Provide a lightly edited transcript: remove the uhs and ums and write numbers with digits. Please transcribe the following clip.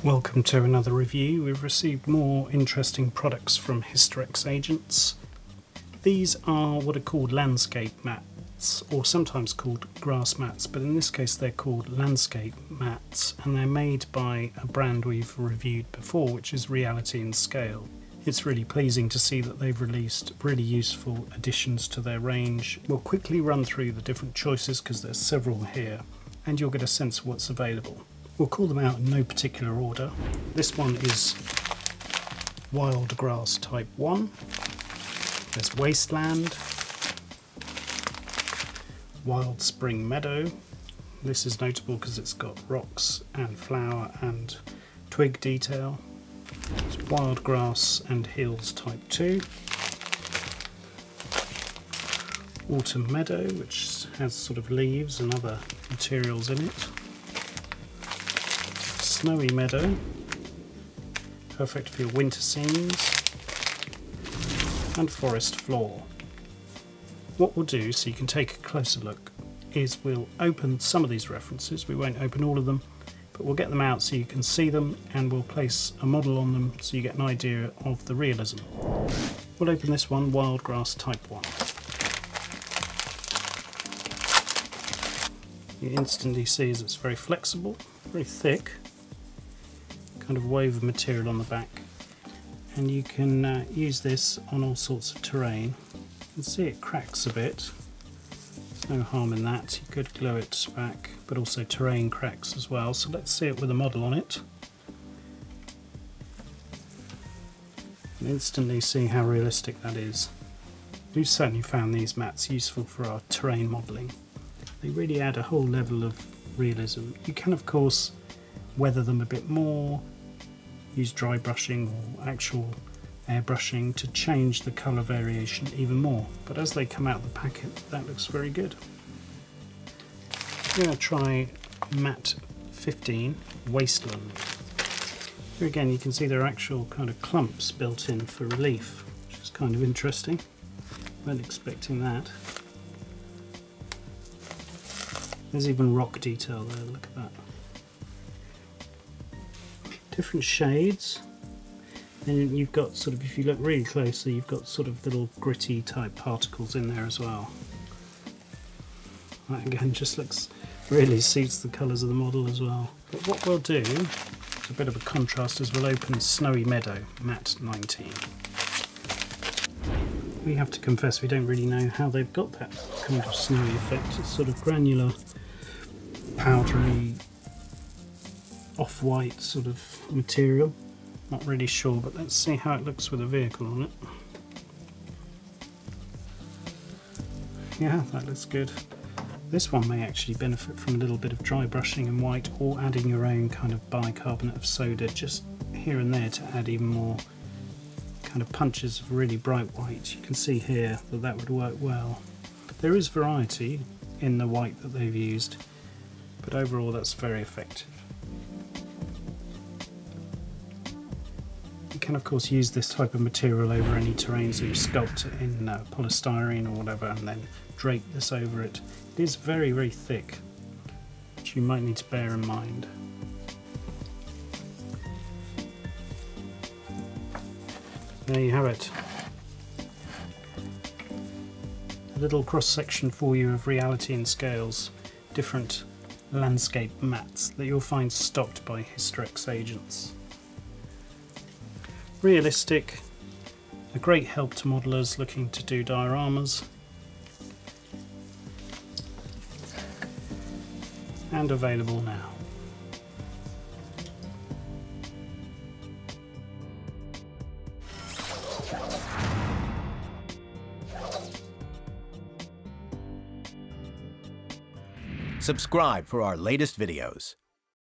Welcome to another review. We've received more interesting products from Hysterex agents. These are what are called landscape mats, or sometimes called grass mats, but in this case they're called landscape mats, and they're made by a brand we've reviewed before, which is Reality and Scale. It's really pleasing to see that they've released really useful additions to their range. We'll quickly run through the different choices because there's several here, and you'll get a sense of what's available. We'll call them out in no particular order. This one is Wild Grass Type 1. There's Wasteland. Wild Spring Meadow. This is notable because it's got rocks and flower and twig detail. It's Wild Grass and Hills Type 2. Autumn Meadow, which has sort of leaves and other materials in it. Snowy Meadow, perfect for your winter scenes. And Forest Floor. What we'll do, so you can take a closer look, is we'll open some of these references. We won't open all of them, but we'll get them out so you can see them, and we'll place a model on them so you get an idea of the realism. We'll open this one, Wild Grass Type 1. You instantly see as it's very flexible, very thick, kind of wove of material on the back, and you can use this on all sorts of terrain. You can see it cracks a bit. There's no harm in that. You could glue it back, but also terrain cracks as well. So let's see it with a model on it. And instantly see how realistic that is. We've certainly found these mats useful for our terrain modelling. They really add a whole level of realism. You can of course weather them a bit more, use dry brushing or actual airbrushing to change the colour variation even more, but as they come out of the packet that looks very good. I'm going to try mat 15, Wasteland. Here again you can see there are actual kind of clumps built in for relief, which is kind of interesting. Weren't expecting that. There's even rock detail there, look at that. Different shades, and you've got sort of, if you look really closely, you've got sort of little gritty type particles in there as well. That again just looks, really suits the colours of the model as well. But what we'll do, it's a bit of a contrast, is we'll open Snowy Meadow, mat 19. We have to confess we don't really know how they've got that kind of snowy effect. It's sort of granular, powdery, off-white sort of material. Not really sure, but let's see how it looks with a vehicle on it. Yeah, that looks good. This one may actually benefit from a little bit of dry brushing in white, or adding your own kind of bicarbonate of soda just here and there to add even more kind of punches of really bright white. You can see here that that would work well. There is variety in the white that they've used, but overall that's very effective. You can of course use this type of material over any terrain, so you sculpt it in polystyrene or whatever and then drape this over it. It is very, very thick, which you might need to bear in mind. There you have it. A little cross section for you of Reality and Scale's different landscape mats that you'll find stocked by Hysterex agents. Realistic, a great help to modellers looking to do dioramas, and available now. Subscribe for our latest videos.